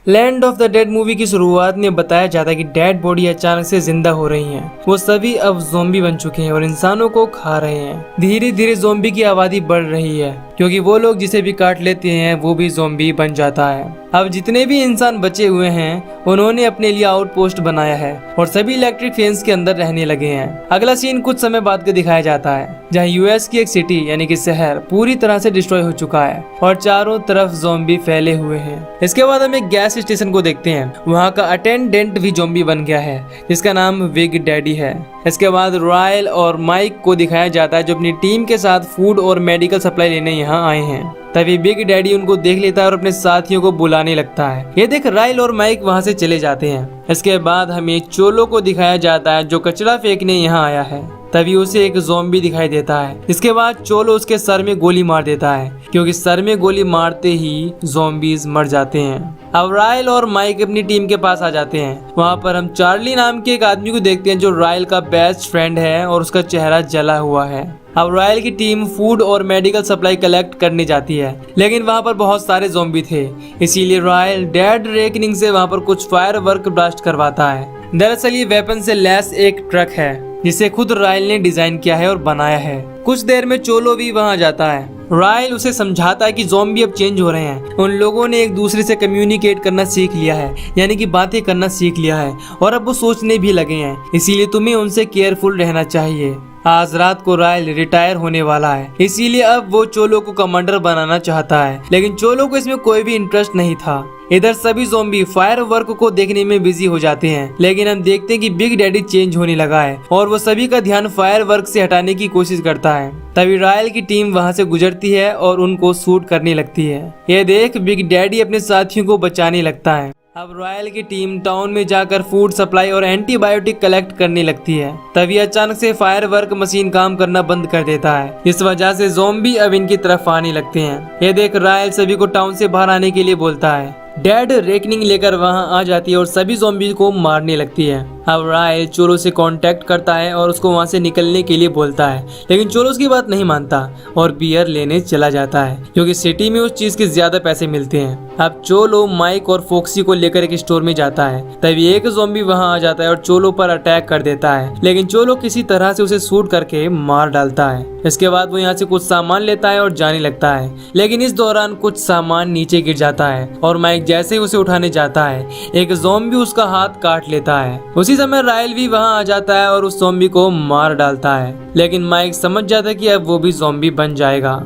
Land of the dead movie की शुरुआत में बताया जाता है कि डेड बॉडी अचानक से जिंदा हो रही हैं। वो सभी अब ज़ॉम्बी बन चुके हैं और इंसानों को खा रहे हैं। धीरे धीरे ज़ॉम्बी की आबादी बढ़ रही है क्योंकि वो लोग जिसे भी काट लेते हैं वो भी ज़ॉम्बी बन जाता है। अब जितने भी इंसान बचे हुए हैं उन्होंने अपने लिए आउटपोस्ट बनाया है और सभी इलेक्ट्रिक फेंस के अंदर रहने लगे हैं। अगला सीन कुछ समय बाद का दिखाया जाता है जहाँ यूएस की एक सिटी यानी कि शहर पूरी तरह से डिस्ट्रॉय हो चुका है और चारों तरफ ज़ॉम्बी फैले हुए हैं। इसके बाद हम एक गैस स्टेशन को देखते हैं। वहाँ का अटेंडेंट भी ज़ॉम्बी बन गया है जिसका नाम बिग डैडी है। इसके बाद रायल और माइक को दिखाया जाता है जो अपनी टीम के साथ फूड और मेडिकल सप्लाई लेने यहाँ आए हैं। तभी बिग डैडी उनको देख लेता है और अपने साथियों को बुलाने लगता है। ये देख रायल और माइक वहाँ से चले जाते हैं। इसके बाद हमें चोलो को दिखाया जाता है जो कचरा फेंकने यहाँ आया है। तभी उसे एक ज़ॉम्बी दिखाई देता है। इसके बाद चोलो उसके सर में गोली मार देता है क्योंकि सर में गोली मारते ही ज़ॉम्बीज मर जाते हैं। अब रायल और माइक अपनी टीम के पास आ जाते हैं। वहाँ पर हम चार्ली नाम के एक आदमी को देखते हैं जो रायल का बेस्ट फ्रेंड है और उसका चेहरा जला हुआ है। अब रायल की टीम फूड और मेडिकल सप्लाई कलेक्ट करने जाती है लेकिन वहाँ पर बहुत सारे ज़ॉम्बी थे, इसीलिए रायल डेड रेकनिंग से वहाँ पर कुछ फायर वर्क ब्लास्ट करवाता है। दरअसल ये वेपन से लैस एक ट्रक है जिसे खुद रायल ने डिजाइन किया है और बनाया है। कुछ देर में चोलो भी वहाँ जाता है। रायल उसे समझाता है कि ज़ॉम्बी अब चेंज हो रहे हैं। उन लोगों ने एक दूसरे से कम्युनिकेट करना सीख लिया है यानी कि बातें करना सीख लिया है और अब वो सोचने भी लगे हैं, इसीलिए तुम्हें उनसे केयरफुल रहना चाहिए। आज रात को रायल रिटायर होने वाला है इसीलिए अब वो चोलो को कमांडर बनाना चाहता है लेकिन चोलो को इसमें कोई भी इंटरेस्ट नहीं था। इधर सभी ज़ॉम्बी फायर वर्क को देखने में बिजी हो जाते हैं लेकिन हम देखते हैं कि बिग डैडी चेंज होने लगा है और वो सभी का ध्यान फायर वर्क से हटाने की कोशिश करता है। तभी रायल की टीम वहां से गुजरती है और उनको शूट करने लगती है। ये देख बिग डैडी अपने साथियों को बचाने लगता है। अब रॉयल की टीम टाउन में जाकर फूड सप्लाई और एंटीबायोटिक कलेक्ट करने लगती है। तभी अचानक से फायर वर्क मशीन काम करना बंद कर देता है। इस वजह से ज़ॉम्बी अब इनकी तरफ आने लगते हैं। ये देख रॉयल सभी को टाउन से बाहर आने के लिए बोलता है। डेड रेकनिंग लेकर वहां आ जाती है और सभी ज़ॉम्बी को मारने लगती है। अब रायल चोलो से कांटेक्ट करता है और उसको वहां से निकलने के लिए बोलता है लेकिन चोलो उसकी बात नहीं मानता और बियर लेने चला जाता है क्योंकि सिटी में उस चीज के ज्यादा पैसे मिलते हैं। अब चोलो माइक और फोक्सी को लेकर एक स्टोर में जाता है। तभी एक ज़ॉम्बी वहां आ जाता है और चोलो पर अटैक कर देता है लेकिन चोलो किसी तरह से उसे शूट करके मार डालता है। इसके बाद वो यहाँ से कुछ सामान लेता है और जाने लगता है लेकिन इस दौरान कुछ सामान नीचे गिर जाता है और माइक जैसे ही उसे उठाने जाता है एक ज़ॉम्बी उसका हाथ काट लेता है। उसी समय रायल भी वहां आ जाता है और उस ज़ॉम्बी को मार डालता है लेकिन माइक समझ जाता है कि अब वो भी ज़ॉम्बी बन जाएगा,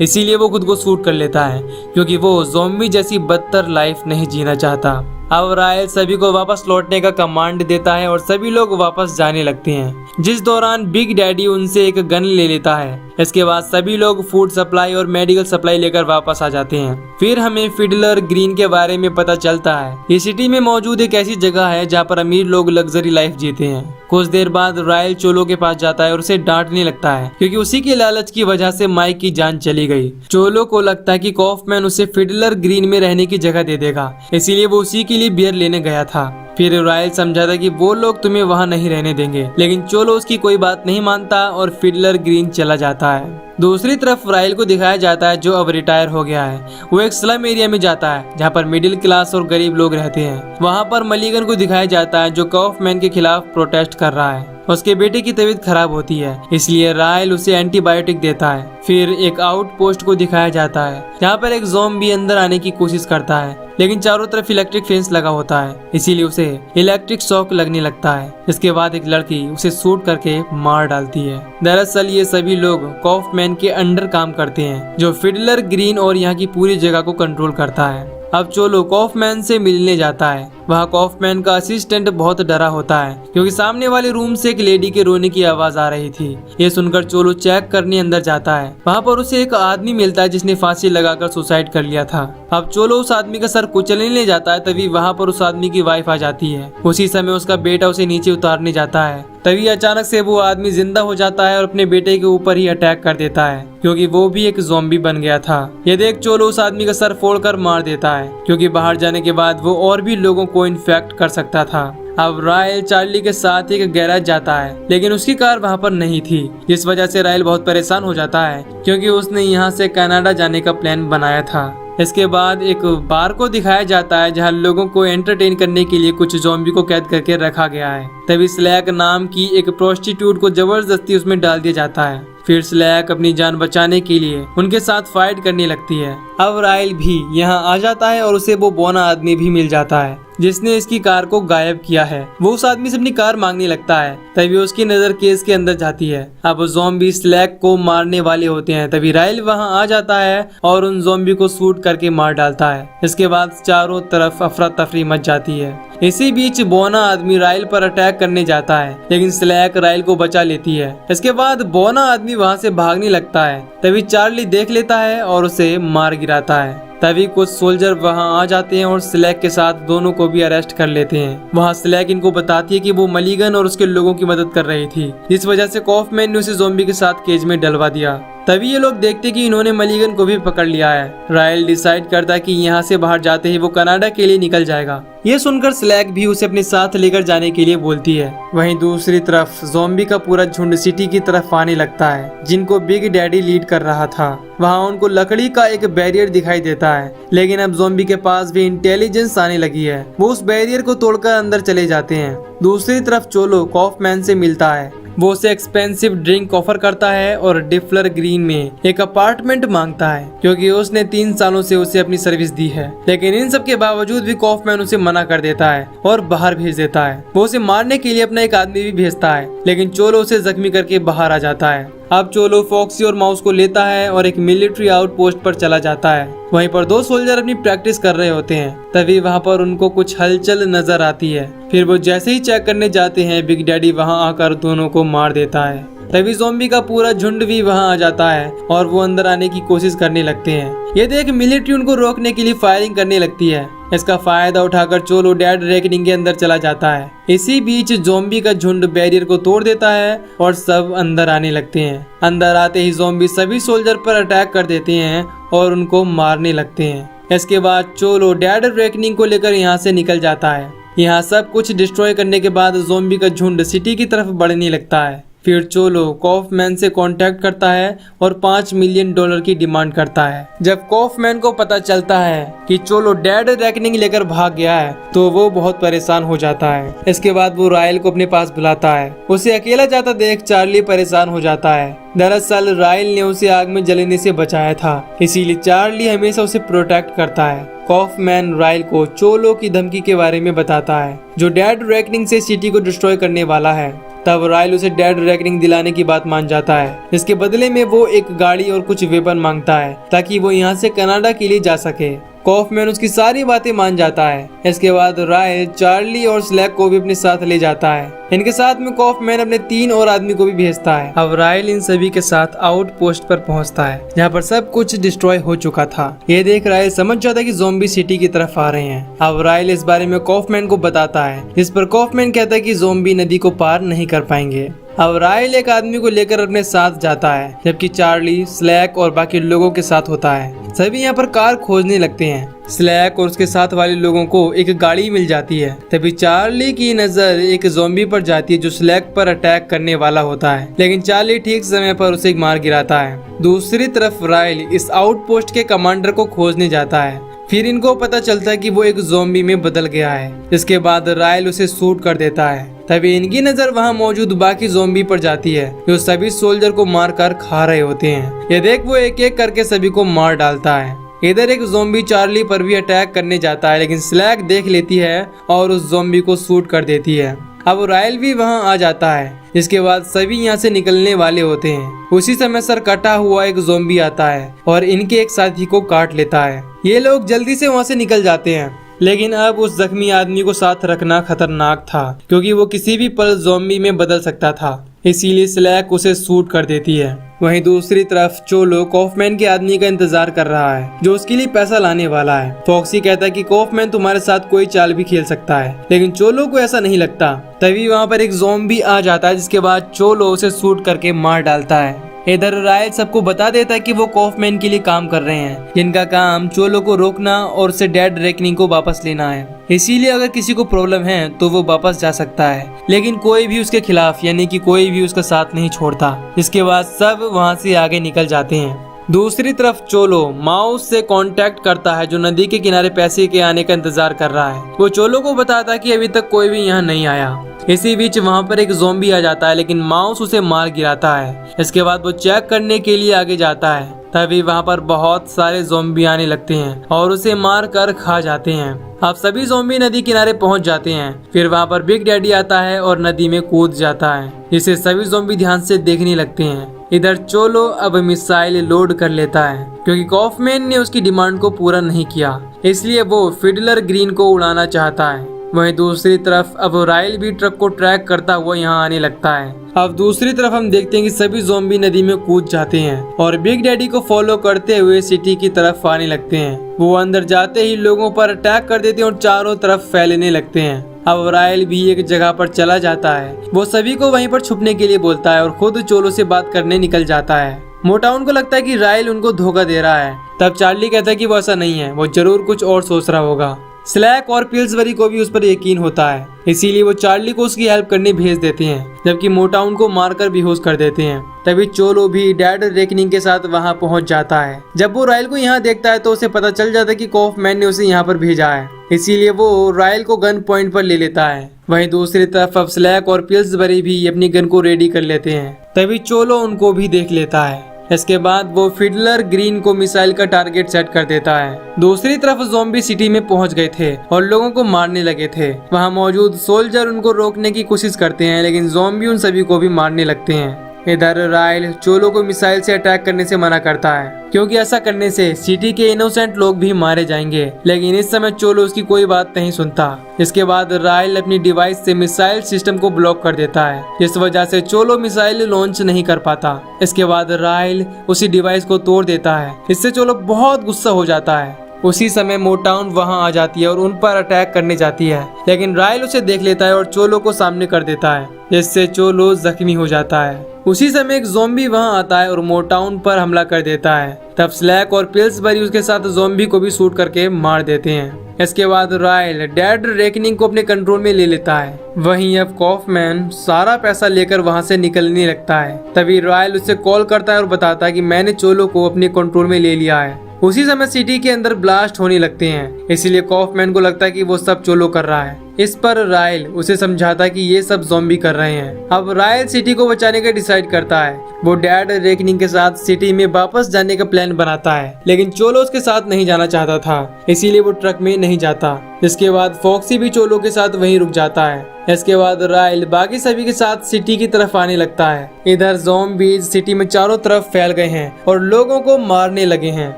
इसीलिए वो खुद को शूट कर लेता है क्योंकि वो ज़ॉम्बी जैसी बदतर लाइफ नहीं जीना चाहता। अब रायल सभी को वापस लौटने का कमांड देता है और सभी लोग वापस जाने लगते हैं जिस दौरान बिग डैडी उनसे एक गन ले लेता है। इसके बाद सभी लोग फूड सप्लाई और मेडिकल सप्लाई लेकर वापस आ जाते हैं। फिर हमें फिडलर ग्रीन के बारे में पता चलता है। ये सिटी में मौजूद एक ऐसी जगह है जहाँ पर अमीर लोग लग्जरी लाइफ जीते हैं। कुछ देर बाद रायल चोलो के पास जाता है और उसे डांटने लगता है क्योंकि उसी के लालच की वजह से माइक की जान चली गई। चोलो को लगता है कि कॉफमैन उसे फिडलर ग्रीन में रहने की जगह दे देगा, इसीलिए वो उसी के लिए बियर लेने गया था। फिर रायल समझाता कि वो लोग तुम्हें वहां नहीं रहने देंगे लेकिन चोलो उसकी कोई बात नहीं मानता और फिडलर ग्रीन चला जाता है। दूसरी तरफ रायल को दिखाया जाता है जो अब रिटायर हो गया है। वो एक स्लम एरिया में जाता है जहाँ पर मिडिल क्लास और गरीब लोग रहते हैं। वहाँ पर मलिगन को दिखाया जाता है जो कॉफमैन के खिलाफ प्रोटेस्ट कर रहा है। उसके बेटे की तबीयत खराब होती है इसलिए रायल उसे एंटीबायोटिक देता है। फिर एक आउटपोस्ट को दिखाया जाता है जहाँ पर एक ज़ॉम्बी अंदर आने की कोशिश करता है लेकिन चारों तरफ इलेक्ट्रिक फेंस लगा होता है इसीलिए उसे इलेक्ट्रिक शॉक लगने लगता है। इसके बाद एक लड़की उसे शूट करके मार डालती है। दरअसल ये सभी लोग कॉफमैन के अंडर काम करते हैं जो फिडलर ग्रीन और यहाँ की पूरी जगह को कंट्रोल करता है। अब चोलो कॉफमैन से मिलने जाता है। वहाँ कॉफमैन का असिस्टेंट बहुत डरा होता है क्योंकि सामने वाले रूम से एक लेडी के रोने की आवाज आ रही थी। ये सुनकर चोलो चेक करने अंदर जाता है। वहाँ पर उसे एक आदमी मिलता है जिसने फांसी लगाकर सुसाइड कर लिया था। अब चोलो उस आदमी का सर कुचलने ले जाता है तभी वहाँ पर उस आदमी की वाइफ आ जाती है। उसी समय उसका बेटा उसे नीचे उतारने जाता है। तभी अचानक से वो आदमी जिंदा हो जाता है और अपने बेटे के ऊपर ही अटैक कर देता है क्योंकि वो भी एक ज़ॉम्बी बन गया था। ये देख चोलो उस आदमी का सर फोड़कर मार देता है क्योंकि बाहर जाने के बाद वो और भी लोगों को इन्फेक्ट कर सकता था। अब रायल चार्ली के साथ एक गैराज जाता है लेकिन उसकी कार वहाँ पर नहीं थी जिस वजह से रायल बहुत परेशान हो जाता है क्योंकि उसने यहाँ से कनाडा जाने का प्लान बनाया था। इसके बाद एक बार को दिखाया जाता है जहाँ लोगों को एंटरटेन करने के लिए कुछ ज़ॉम्बी को कैद करके रखा गया है। तभी स्लैक नाम की एक प्रोस्टिट्यूट को जबरदस्ती उसमें डाल दिया जाता है। फिर स्लैक अपनी जान बचाने के लिए उनके साथ फाइट करने लगती है। अब राइल भी यहाँ आ जाता है और उसे वो बौना आदमी भी मिल जाता है जिसने इसकी कार को गायब किया है। वो उस आदमी से अपनी कार मांगने लगता है। तभी उसकी नजर केस के अंदर जाती है। अब ज़ॉम्बी स्लैक को मारने वाले होते हैं। तभी राइल वहाँ आ जाता है और उन ज़ॉम्बी को शूट करके मार डालता है। इसके बाद चारों तरफ अफरा तफरी मच जाती है। इसी बीच बौना आदमी राइल पर अटैक करने जाता है लेकिन स्लैक राइल को बचा लेती है। इसके बाद बौना आदमी वहाँ से भागने लगता है। तभी चार्ली देख लेता है और उसे मार गिराता है। तभी कुछ सोल्जर वहां आ जाते हैं और स्लैक के साथ दोनों को भी अरेस्ट कर लेते हैं। वहां स्लैक इनको बताती है कि वो मलिगन और उसके लोगों की मदद कर रही थी। इस वजह से कॉफमैन ने उसे ज़ॉम्बी के साथ केज में डलवा दिया। तभी ये लोग देखते कि इन्होंने मलिगन को भी पकड़ लिया है। राइल डिसाइड करता है कि यहाँ से बाहर जाते ही वो कनाडा के लिए निकल जाएगा। ये सुनकर स्लैक भी उसे अपने साथ लेकर जाने के लिए बोलती है। वहीं दूसरी तरफ ज़ॉम्बी का पूरा झुंड सिटी की तरफ आने लगता है जिनको बिग डैडी लीड कर रहा था। वहाँ उनको लकड़ी का एक बैरियर दिखाई देता है लेकिन अब ज़ॉम्बी के पास भी इंटेलिजेंस आने लगी है। वो उस बैरियर को तोड़कर अंदर चले जाते हैं। दूसरी तरफ चोलो कॉफमैन से मिलता है। वो उसे एक्सपेंसिव ड्रिंक ऑफर करता है और डिफलर ग्रीन में एक अपार्टमेंट मांगता है क्योंकि उसने 3 सालों से उसे अपनी सर्विस दी है। लेकिन इन सब के बावजूद भी कॉफमैन उसे मना कर देता है और बाहर भेज देता है। वो उसे मारने के लिए अपना एक आदमी भी भेजता है लेकिन चोलो उसे जख्मी करके बाहर आ जाता है। अब चोलो फॉक्सी और माउस को लेता है और एक मिलिट्री आउटपोस्ट पर चला जाता है। वहीं पर 2 सोल्जर अपनी प्रैक्टिस कर रहे होते हैं। तभी वहां पर उनको कुछ हलचल नजर आती है। फिर वो जैसे ही चेक करने जाते हैं बिग डैडी वहां आकर दोनों को मार देता है। तभी ज़ॉम्बी का पूरा झुंड भी वहां आ जाता है और वो अंदर आने की कोशिश करने लगते हैं। ये देख मिलिट्री उनको रोकने के लिए फायरिंग करने लगती है। इसका फायदा उठाकर चोलो डेड रेकनिंग के अंदर चला जाता है। इसी बीच ज़ॉम्बी का झुंड बैरियर को तोड़ देता है और सब अंदर आने लगते हैं। अंदर आते ही ज़ॉम्बी सभी सोल्जर पर अटैक कर देते हैं और उनको मारने लगते हैं। इसके बाद चोलो डेड रेकनिंग को लेकर यहाँ से निकल जाता है। यहाँ सब कुछ डिस्ट्रॉय करने के बाद ज़ॉम्बी का झुंड सिटी की तरफ बढ़ने लगता है। फिर चोलो कॉफमैन से कांटेक्ट करता है और $5 मिलियन की डिमांड करता है। जब कॉफमैन को पता चलता है कि चोलो डेड रेकनिंग लेकर भाग गया है तो वो बहुत परेशान हो जाता है। इसके बाद वो राइल को अपने पास बुलाता है। उसे अकेला जाता देख चार्ली परेशान हो जाता है। दरअसल राइल ने उसे आग में जलने से बचाया था, इसीलिए चार्ली हमेशा उसे प्रोटेक्ट करता है। कॉफमैन राइल को चोलो की धमकी के बारे में बताता है जो डेड रेकनिंग से सिटी को डिस्ट्रॉय करने वाला है। तब राइल उसे डेड रेकनिंग दिलाने की बात मान जाता है। इसके बदले में वो एक गाड़ी और कुछ वेपन मांगता है ताकि वो यहाँ से कनाडा के लिए जा सके। कॉफमैन उसकी सारी बातें मान जाता है। इसके बाद राइल चार्ली और स्लैक को भी अपने साथ ले जाता है। इनके साथ में कॉफमैन अपने 3 और आदमी को भी भेजता है। अब राइल इन सभी के साथ आउटपोस्ट पर पहुंचता है जहां पर सब कुछ डिस्ट्रॉय हो चुका था। ये देख राइल समझ जाता है कि ज़ॉम्बी सिटी की तरफ आ रहे हैं। अब राइल इस बारे में कॉफमैन को बताता है, जिस पर कॉफमैन कहता है कि ज़ॉम्बी नदी को पार नहीं कर पाएंगे। अब राइल एक आदमी को लेकर अपने साथ जाता है जबकि चार्ली स्लैक और बाकी लोगों के साथ होता है। सभी यहाँ पर कार खोजने लगते हैं। स्लैक और उसके साथ वाले लोगों को एक गाड़ी मिल जाती है। तभी चार्ली की नजर एक ज़ॉम्बी पर जाती है जो स्लैक पर अटैक करने वाला होता है, लेकिन चार्ली ठीक समय पर उसे मार गिराता है। दूसरी तरफ राइल इस आउटपोस्ट के कमांडर को खोजने जाता है। फिर इनको पता चलता है कि वो एक ज़ॉम्बी में बदल गया है। इसके बाद राइल उसे शूट कर देता है। तभी इनकी नजर वहां मौजूद बाकी ज़ॉम्बी पर जाती है जो सभी सोल्जर को मारकर खा रहे होते हैं। ये देख वो एक एक करके सभी को मार डालता है। इधर एक ज़ॉम्बी चार्ली पर भी अटैक करने जाता है लेकिन स्लैक देख लेती है और उस ज़ॉम्बी को शूट कर देती है। अब राइल भी वहां आ जाता है। इसके बाद सभी यहाँ से निकलने वाले होते हैं। उसी समय सर कटा हुआ एक ज़ॉम्बी आता है और इनके एक साथी को काट लेता है। ये लोग जल्दी से वहाँ से निकल जाते हैं, लेकिन अब उस जख्मी आदमी को साथ रखना खतरनाक था क्योंकि वो किसी भी पल ज़ॉम्बी में बदल सकता था। इसीलिए स्लैक उसे शूट कर देती है। वहीं दूसरी तरफ चोलो कॉफमैन के आदमी का इंतजार कर रहा है जो उसके लिए पैसा लाने वाला है। फॉक्सी कहता है कि कॉफमैन तुम्हारे साथ कोई चाल भी खेल सकता है, लेकिन चोलो को ऐसा नहीं लगता। तभी वहाँ पर एक ज़ॉम्बी आ जाता है जिसके बाद चोलो उसे शूट करके मार डालता है। इधर राइल सबको बता देता है कि वो कॉफमैन के लिए काम कर रहे हैं, जिनका काम चोलो को रोकना और उसे डेड रेकनिंग को वापस लेना है। इसीलिए अगर किसी को प्रॉब्लम है तो वो वापस जा सकता है, लेकिन कोई भी उसके खिलाफ यानी कि कोई भी उसका साथ नहीं छोड़ता। इसके बाद सब वहाँ से आगे निकल जाते हैं। दूसरी तरफ चोलो माउस से कांटेक्ट करता है जो नदी के किनारे पैसे के आने का इंतजार कर रहा है। वो चोलो को बताता है कि अभी तक कोई भी यहाँ नहीं आया। इसी बीच वहाँ पर एक ज़ॉम्बी आ जाता है लेकिन माउस उसे मार गिराता है। इसके बाद वो चेक करने के लिए आगे जाता है, तभी वहाँ पर बहुत सारे ज़ॉम्बी आने लगते हैं और उसे मार कर खा जाते हैं। अब सभी ज़ॉम्बी नदी किनारे पहुँच जाते हैं। फिर वहाँ पर बिग डैडी आता है और नदी में कूद जाता है, जिसे सभी ज़ॉम्बी ध्यान से देखने लगते हैं। इधर चोलो अब मिसाइल लोड कर लेता है क्योंकि कॉफमैन ने उसकी डिमांड को पूरा नहीं किया, इसलिए वो फिडलर ग्रीन को उड़ाना चाहता है। वहीं दूसरी तरफ अब राइल भी ट्रक को ट्रैक करता हुआ यहाँ आने लगता है। अब दूसरी तरफ हम देखते हैं कि सभी ज़ॉम्बी नदी में कूद जाते हैं और बिग डैडी को फॉलो करते हुए सिटी की तरफ आने लगते हैं। वो अंदर जाते ही लोगों पर अटैक कर देते हैं और चारों तरफ फैलने लगते हैं। अब राइल भी एक जगह पर चला जाता है। वो सभी को वहीं पर छुपने के लिए बोलता है और खुद चोलो से बात करने निकल जाता है। मोटाउन को लगता है कि राइल उनको धोखा दे रहा है। तब चार्ली कहता है कि वो ऐसा नहीं है, वो जरूर कुछ और सोच रहा होगा। स्लैक और पिल्सबरी को भी उस पर यकीन होता है, इसीलिए वो चार्ली को उसकी हेल्प करने भेज देते हैं, जबकि मोटाउन को मारकर बेहोश कर देते हैं। तभी चोलो भी डैड रेकनिंग के साथ वहां पहुंच जाता है। जब वो राइल को यहाँ देखता है तो उसे पता चल जाता है कि कॉफमैन ने उसे यहाँ पर भेजा है, इसीलिए वो राइल को गन पॉइंट पर ले लेता है। वहीं दूसरी तरफ अब स्लैक और पिल्सबरी भी अपनी गन को रेडी कर लेते हैं। तभी चोलो उनको भी देख लेता है। इसके बाद वो फिडलर ग्रीन को मिसाइल का टारगेट सेट कर देता है। दूसरी तरफ ज़ॉम्बी सिटी में पहुंच गए थे और लोगों को मारने लगे थे। वहां मौजूद सोल्जर उनको रोकने की कोशिश करते हैं लेकिन ज़ॉम्बी उन सभी को भी मारने लगते हैं। इधर राइल चोलो को मिसाइल से अटैक करने से मना करता है क्योंकि ऐसा करने से सिटी के इनोसेंट लोग भी मारे जाएंगे, लेकिन इस समय चोलो उसकी कोई बात नहीं सुनता। इसके बाद राइल अपनी डिवाइस से मिसाइल सिस्टम को ब्लॉक कर देता है, जिस वजह से चोलो मिसाइल लॉन्च नहीं कर पाता। इसके बाद राइल उसी डिवाइस को तोड़ देता है। इससे चोलो बहुत गुस्सा हो जाता है। उसी समय मोटाउन वहां आ जाती है और उन पर अटैक करने जाती है, लेकिन राइल उसे देख लेता है और चोलो को सामने कर देता है, जिससे चोलो जख्मी हो जाता है। उसी समय एक ज़ॉम्बी वहां आता है और मोटाउन पर हमला कर देता है। तब स्लैक और पिल्सबरी उसके साथ ज़ॉम्बी को भी शूट करके मार देते हैं। इसके बाद राइल डैड रेकनिंग को अपने कंट्रोल में ले लेता है। वहीं अब कॉफमैन सारा पैसा लेकर वहां से निकलने लगता है। तभी राइल उससे कॉल करता है और बताता है कि मैंने चोलो को अपने कंट्रोल में ले लिया है। उसी समय सिटी के अंदर ब्लास्ट होने लगते हैं, इसीलिए कॉफमैन को लगता है कि वो सब चोलो कर रहा है। इस पर राइल उसे समझाता है कि ये सब ज़ॉम्बी कर रहे हैं। अब राइल सिटी को बचाने का डिसाइड करता है। वो डैड रेकनिंग के साथ सिटी में वापस जाने का प्लान बनाता है, लेकिन चोलो उसके साथ नहीं जाना चाहता था, इसीलिए वो ट्रक में नहीं जाता। इसके बाद फॉक्सी भी चोलो के साथ वहीं रुक जाता है। इसके बाद राइल बाकी सभी के साथ सिटी की तरफ आने लगता है। इधर ज़ॉम्बीज सिटी में चारों तरफ फैल गए हैं और लोगों को मारने लगे हैं,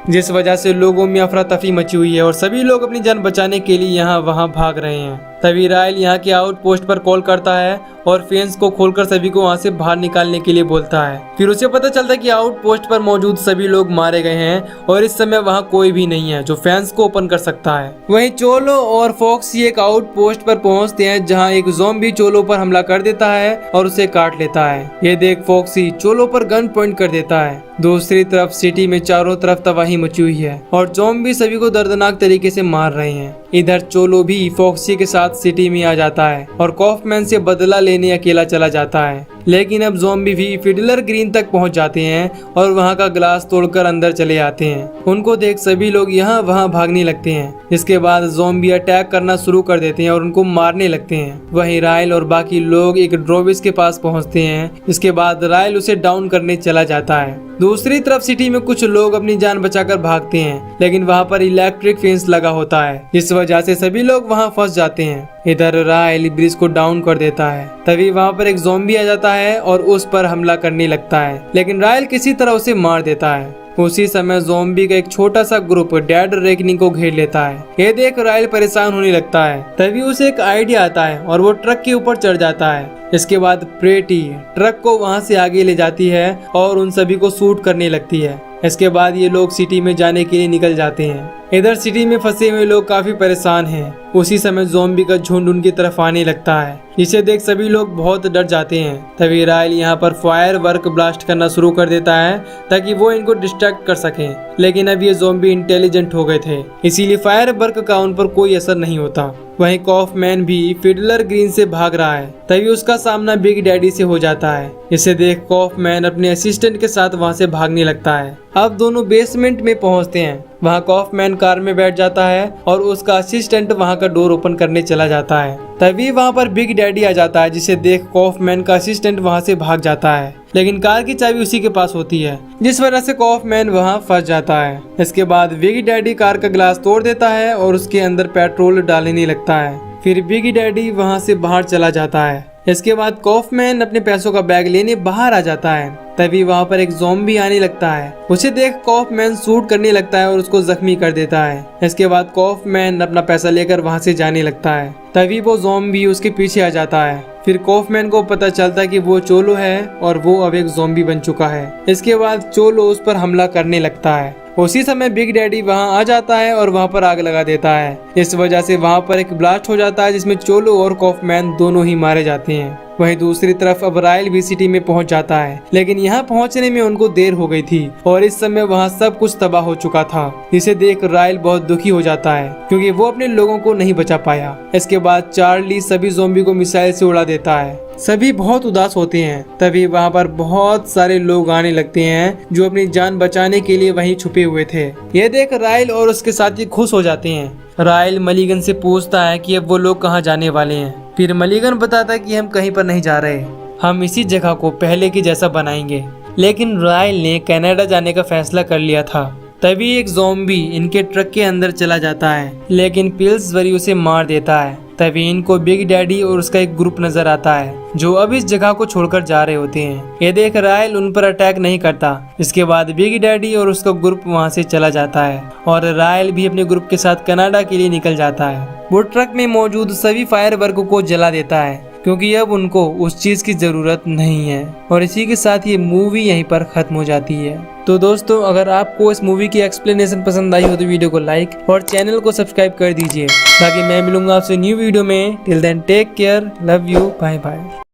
जिस वजह से लोगों में अफरा तफरी मची हुई है और सभी लोग अपनी जान बचाने के लिए यहाँ वहाँ भाग रहे हैं। तभी राइल यहाँ के आउटपोस्ट पर कॉल करता है और फेंस को खोलकर सभी को वहाँ से बाहर निकालने के लिए बोलता है। फिर उसे पता चलता है कि आउटपोस्ट पर मौजूद सभी लोग मारे गए हैं और इस समय वहाँ कोई भी नहीं है जो फैंस को ओपन कर सकता है। वहीं चोलो और फॉक्सी एक आउटपोस्ट पर पहुँचते हैं जहाँ एक ज़ॉम्बी चोलो पर हमला कर देता है और उसे काट लेता है। ये देख फॉक्सी चोलो पर गन पॉइंट कर देता है। दूसरी तरफ सिटी में चारों तरफ तबाही मची हुई है और ज़ॉम्बी सभी को दर्दनाक तरीके से मार रहे हैं। इधर चोलो भी फॉक्सी के साथ सिटी में आ जाता है और कॉफमैन से बदला लेने अकेला चला जाता है, लेकिन अब ज़ॉम्बी भी फिडलर ग्रीन तक पहुंच जाते हैं और वहां का ग्लास तोड़कर अंदर चले आते हैं। उनको देख सभी लोग यहाँ वहां भागने लगते हैं। इसके बाद ज़ॉम्बी अटैक करना शुरू कर देते हैं और उनको मारने लगते हैं। वहीं राइल और बाकी लोग एक ड्रोविस के पास पहुंचते हैं। इसके बाद राइल उसे डाउन करने चला जाता है। दूसरी तरफ सिटी में कुछ लोग अपनी जान बचाकर भागते हैं, लेकिन वहाँ पर इलेक्ट्रिक फेंस लगा होता है, जिस वजह से सभी लोग वहाँ फंस जाते हैं। इधर राइल ब्रिज को डाउन कर देता है। तभी वहाँ पर एक ज़ॉम्बी आ जाता है और उस पर हमला करने लगता है, लेकिन राइल किसी तरह उसे मार देता है। उसी समय ज़ॉम्बी का एक छोटा सा ग्रुप डैड रेकनिंग को घेर लेता है। ये देख राइल परेशान होने लगता है। तभी उसे एक आइडिया आता है और वो ट्रक के ऊपर चढ़ जाता है। इसके बाद प्रेटी ट्रक को वहां से आगे ले जाती है और उन सभी को शूट करने लगती है। इसके बाद ये लोग सिटी में जाने के लिए निकल जाते हैं। इधर सिटी में फंसे हुए लोग काफी परेशान हैं। उसी समय ज़ॉम्बी का झुंड उनकी तरफ आने लगता है, जिसे देख सभी लोग बहुत डर जाते हैं। तभी राइल यहाँ पर फायर वर्क ब्लास्ट करना शुरू कर देता है ताकि वो इनको डिस्ट्रैक्ट कर सके, लेकिन अब ये ज़ॉम्बी इंटेलिजेंट हो गए थे, इसीलिए फायर वर्क का उन पर कोई असर नहीं होता। वहीं कॉफमैन भी फिडलर ग्रीन से भाग रहा है, तभी उसका सामना बिग डैडी से हो जाता है। इसे देख कॉफमैन अपने असिस्टेंट के साथ वहां से भागने लगता है। अब दोनों बेसमेंट में पहुंचते हैं। वहां कॉफमैन कार में बैठ जाता है और उसका असिस्टेंट वहां का डोर ओपन करने चला जाता है। तभी वहां पर बिग डैडी आ जाता है, जिसे देख कॉफमैन का असिस्टेंट वहां से भाग जाता है, लेकिन कार की चाबी उसी के पास होती है, जिस वजह से कॉफमैन वहां फंस जाता है। इसके बाद बिग डैडी कार का ग्लास तोड़ देता है और उसके अंदर पेट्रोल डालने लगता है। फिर बिग डैडी वहां से बाहर चला जाता है। इसके बाद कॉफमैन अपने पैसों का बैग लेने बाहर आ जाता है। तभी वहां पर एक ज़ॉम्बी आने लगता है। उसे देख कॉफमैन शूट करने लगता है और उसको जख्मी कर देता है। इसके बाद कॉफमैन अपना पैसा लेकर वहां से जाने लगता है। तभी वो ज़ॉम्बी उसके पीछे आ जाता है। फिर कॉफमैन को पता चलता है कि वो चोलो है और वो अब एक ज़ॉम्बी बन चुका है। इसके बाद चोलो उस पर हमला करने लगता है। उसी समय बिग डैडी वहां आ जाता है और वहां पर आग लगा देता है। इस वजह से वहां पर एक ब्लास्ट हो जाता है, जिसमें चोलो और कॉफमैन दोनों ही मारे जाते हैं। वहीं दूसरी तरफ अब राइल भी सिटी में पहुंच जाता है, लेकिन यहाँ पहुंचने में उनको देर हो गई थी और इस समय वहाँ सब कुछ तबाह हो चुका था। इसे देख राइल बहुत दुखी हो जाता है, क्योंकि वो अपने लोगों को नहीं बचा पाया। इसके बाद चार्ली सभी ज़ॉम्बी को मिसाइल से उड़ा देता है। सभी बहुत उदास होते हैं। तभी वहाँ पर बहुत सारे लोग आने लगते हैं जो अपनी जान बचाने के लिए वहीं छुपे हुए थे। ये देख राइल और उसके साथी खुश हो जाते हैं। राइल मलिगन से पूछता है कि अब वो लोग कहाँ जाने वाले हैं। फिर मलिगन बताता है कि हम कहीं पर नहीं जा रहे, हम इसी जगह को पहले की जैसा बनाएंगे। लेकिन राइल ने कनाडा जाने का फैसला कर लिया था। तभी एक ज़ॉम्बी इनके ट्रक के अंदर चला जाता है, लेकिन पिल्सबरी उसे मार देता है। तभी इनको बिग डैडी और उसका एक ग्रुप नजर आता है, जो अब इस जगह को छोड़कर जा रहे होते हैं। ये देख राइल उन पर अटैक नहीं करता। इसके बाद बिग डैडी और उसका ग्रुप वहां से चला जाता है और राइल भी अपने ग्रुप के साथ कनाडा के लिए निकल जाता है। वो ट्रक में मौजूद सभी फायर वर्क को जला देता है, क्योंकि अब उनको उस चीज की जरूरत नहीं है। और इसी के साथ ये मूवी यहीं पर खत्म हो जाती है। तो दोस्तों, अगर आपको इस मूवी की एक्सप्लेनेशन पसंद आई हो तो वीडियो को लाइक और चैनल को सब्सक्राइब कर दीजिए, ताकि मैं मिलूंगा आपसे न्यू वीडियो में। Till then take care, love you, bye bye.